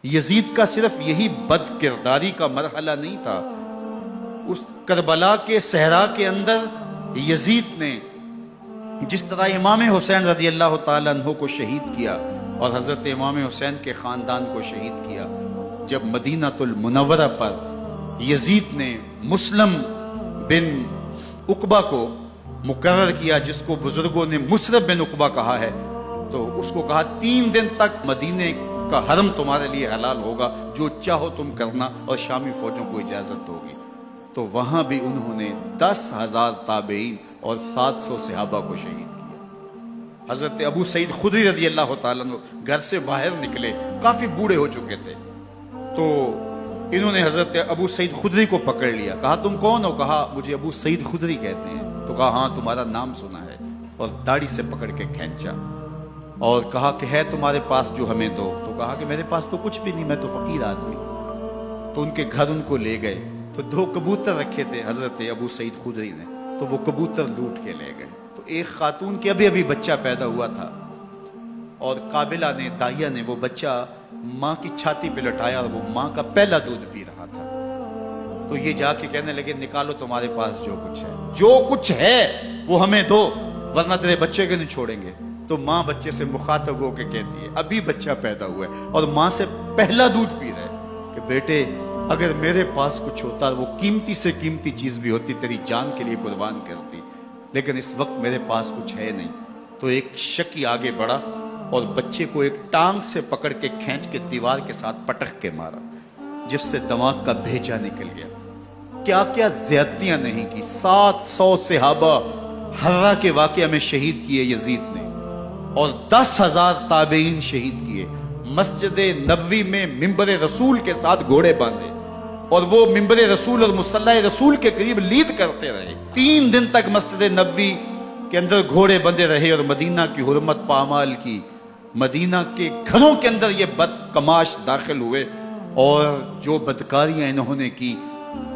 یزید کا صرف یہی بد کرداری کا مرحلہ نہیں تھا، اس کربلا کے صحرا کے اندر یزید نے جس طرح امام حسین رضی اللہ تعالیٰ عنہ کو شہید کیا اور حضرت امام حسین کے خاندان کو شہید کیا، جب مدینہ المنورہ پر یزید نے مسلم بن عقبہ کو مقرر کیا، جس کو بزرگوں نے مصرب بن عقبہ کہا ہے، تو اس کو کہا 3 دن تک مدینے کا حرم تمہارے لیے حلال ہوگا، جو چاہو تم کرنا، اور شامی فوجوں کو اجازت ہوگی۔ تو وہاں بھی انہوں نے 10,000 تابعین اور 700 صحابہ کو شہید کیا۔ حضرت ابو سعید خدری رضی اللہ تعالیٰ عنہ گھر سے باہر نکلے، کافی بوڑھے ہو چکے تھے، تو انہوں نے حضرت ابو سعید خدری کو پکڑ لیا، کہا تم کون ہو؟ کہا مجھے ابو سعید خدری کہتے ہیں۔ تو کہا ہاں تمہارا نام سنا ہے، اور داڑھی سے پکڑ کے کھینچا اور کہا کہ ہے تمہارے پاس جو ہمیں دو؟ تو کہا کہ میرے پاس تو کچھ بھی نہیں، میں تو فقیر آدمی۔ تو ان کے گھر ان کو لے گئے، تو 2 کبوتر رکھے تھے حضرت ابو سعید خدری نے، تو وہ کبوتر لوٹ کے لے گئے۔ تو ایک خاتون کے ابھی بچہ پیدا ہوا تھا، اور قابلہ نے، دائیا نے، وہ بچہ ماں کی چھاتی پہ لٹایا، اور وہ ماں کا پہلا دودھ پی رہا تھا۔ تو یہ جا کے کہنے لگے نکالو تمہارے پاس جو کچھ ہے، جو کچھ ہے وہ ہمیں دو، ورنہ تیرے بچے کے نہیں چھوڑیں گے۔ تو ماں بچے سے مخاطب ہو کے کہتی ہے، ابھی بچہ پیدا ہوا ہے اور ماں سے پہلا دودھ پی رہا ہے، کہ بیٹے اگر میرے پاس کچھ ہوتا، وہ قیمتی سے قیمتی چیز بھی ہوتی، تیری جان کے لیے قربان کرتی، لیکن اس وقت میرے پاس کچھ ہے نہیں۔ تو ایک شکی آگے بڑھا اور بچے کو ایک ٹانگ سے پکڑ کے کھینچ کے دیوار کے ساتھ پٹک کے مارا، جس سے دماغ کا بھیجا نکل گیا۔ کیا کیا زیادتیاں نہیں کی۔ 700 صحابہ حرہ کے واقعہ میں شہید کیے یزید نے، اور 10,000 تابعین شہید کیے۔ مسجد نبوی میں ممبر رسول کے ساتھ گھوڑے باندھے، اور وہ ممبر رسول اور مصلی رسول کے قریب لید کرتے رہے۔ 3 دن تک مسجد نبوی کے اندر گھوڑے بندھے رہے، اور مدینہ کی حرمت پامال کی۔ مدینہ کے گھروں کے اندر یہ بد کماش داخل ہوئے، اور جو بدکاریاں انہوں نے کی،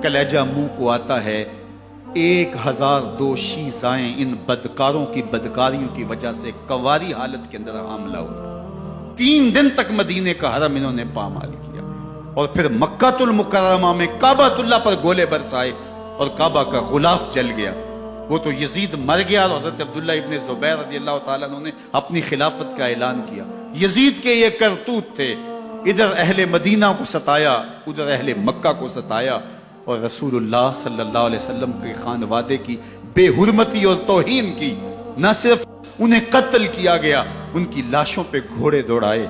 کلیجہ منہ کو آتا ہے۔ 1002 شیزائیں ان بدکاروں کی بدکاریوں کی وجہ سے کواری حالت کے اندر حاملہ ہوئی۔ 3 دن تک مدینے کا حرم انہوں نے پامال کیا، اور پھر مکہ المکرمہ میں کعبہ اللہ پر گولے برسائے، اور کعبہ کا غلاف جل گیا۔ وہ تو یزید مر گیا، اور حضرت عبداللہ ابن زبیر رضی اللہ تعالیٰ عنہ نے اپنی خلافت کا اعلان کیا۔ یزید کے یہ کرتوت تھے، ادھر اہل مدینہ کو ستایا، ادھر اہل مکہ کو ستایا، اور رسول اللہ صلی اللہ علیہ وسلم کے خانوادے کی بے حرمتی اور توہین کی۔ نہ صرف انہیں قتل کیا گیا، ان کی لاشوں پہ گھوڑے دوڑائے۔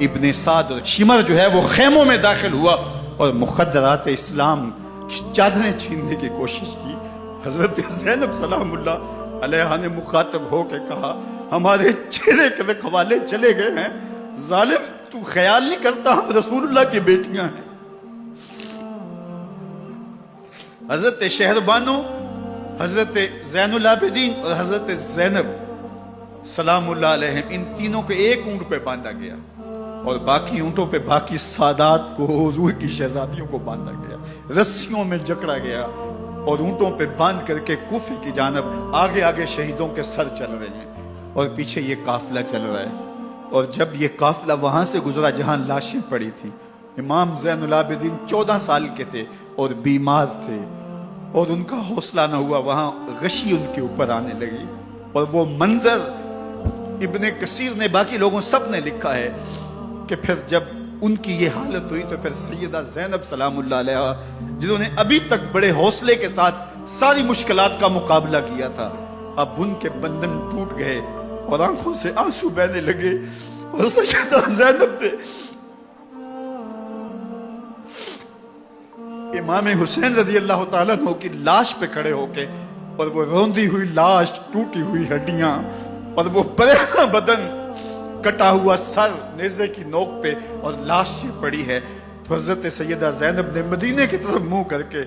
ابن سعد اور شمر جو ہے وہ خیموں میں داخل ہوا، اور مخدرات اسلام چادریں چھیننے کی کوشش کی۔ حضرت زینب سلام اللہ علیہا نے مخاطب ہو کے کہا ہمارے چہرے کے رکھوالے چلے گئے ہیں، ظالم تو خیال نہیں کرتا ہم رسول اللہ کی بیٹیاں ہیں۔ حضرت شہربانو، حضرت زین العابدین اور حضرت زینب سلام اللہ علیہم، ان تینوں کو ایک اونٹ پہ باندھا گیا، اور باقی اونٹوں پہ باقی سادات کو، حضور کی شہزادیوں کو باندھا گیا، رسیوں میں جکڑا گیا، اور اونٹوں پہ باندھ کر کے کوفے کی جانب آگے آگے شہیدوں کے سر چل رہے ہیں، اور پیچھے یہ قافلہ چل رہا ہے۔ اور جب یہ قافلہ وہاں سے گزرا جہاں لاشیں پڑی تھی، امام زین العابدین 14 سال کے تھے اور بیمار تھے، اور ان کا حوصلہ نہ ہوا، وہاں غشی ان کے اوپر آنے لگی۔ اور وہ منظر ابن کثیر نے، باقی لوگوں سب نے لکھا ہے کہ پھر جب ان کی یہ حالت ہوئی، تو پھر سیدہ زینب سلام اللہ علیہا، جنہوں نے ابھی تک بڑے حوصلے کے ساتھ ساری مشکلات کا مقابلہ کیا تھا، اب ان کے بندن ٹوٹ گئے اور آنکھوں سے آنسو بہنے لگے، اور سیدہ زینب نے امام حسین رضی اللہ تعالیٰ عنہ کی لاش پہ کھڑے ہو کے، اور وہ روندی ہوئی لاش، ٹوٹی ہوئی ہڈیاں، اور وہ پریشان بدن، کٹا ہوا سر نیزے کی نوک پہ، اور لاش یہ پڑی ہے، تو حضرت سیدہ زینب نے مدینے کی طرف منہ کر کے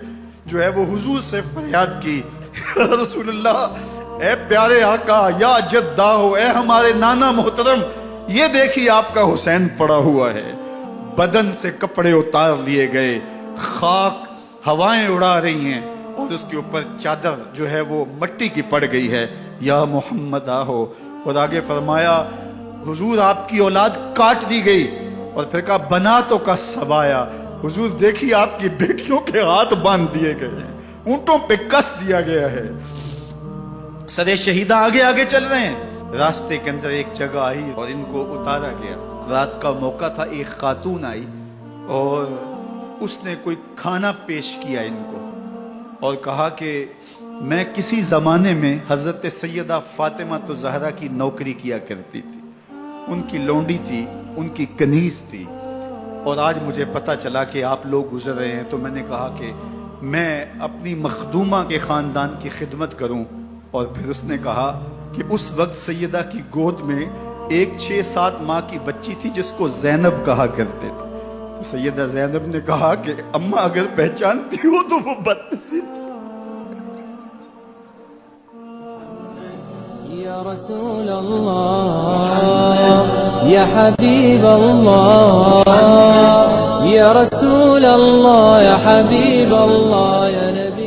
جو ہے وہ حضور سے فریاد کی، یا رسول اللہ، اے پیارے آقا، یا جدہ ہو، اے ہمارے نانا محترم، یہ دیکھیے آپ کا حسین پڑا ہوا ہے، بدن سے کپڑے اتار لیے گئے، خاک ہوائیں اڑا رہی ہیں، اور اس کے اوپر چادر جو ہے وہ مٹی کی پڑ گئی ہے، یا محمد آہو۔ اور آگے فرمایا حضور آپ کی اولاد کاٹ دی گئی، اور پھر کہا بناتوں کا سبایا، حضور دیکھیے آپ کی بیٹیوں کے ہاتھ باندھ دیے گئے ہیں، اونٹوں پہ کس دیا گیا ہے، سرے شہیدہ آگے آگے چل رہے ہیں۔ راستے کے اندر ایک جگہ آئی اور ان کو اتارا گیا۔ رات کا موقع تھا، ایک خاتون آئی اور اس نے کوئی کھانا پیش کیا ان کو اور کہا کہ میں کسی زمانے میں حضرت سیدہ فاطمہ تو زہرا کی نوکری کیا کرتی تھی، ان کی لونڈی تھی، ان کی کنیز تھی، اور آج مجھے پتا چلا کہ آپ لوگ گزر رہے ہیں، تو میں نے کہا کہ میں اپنی مخدومہ کے خاندان کی خدمت کروں۔ اور پھر اس نے کہا کہ اس وقت سیدہ کی گود میں ایک 6-7 ماہ کی بچی تھی جس کو زینب کہا کرتے تھے۔ تو سیدہ زینب نے کہا کہ اماں اگر پہچانتی ہو تو وہ بدنصیب سے۔ یا رسول اللہ یا حبیب اللہ یا رسول اللہ یا حبیب اللہ یا نبی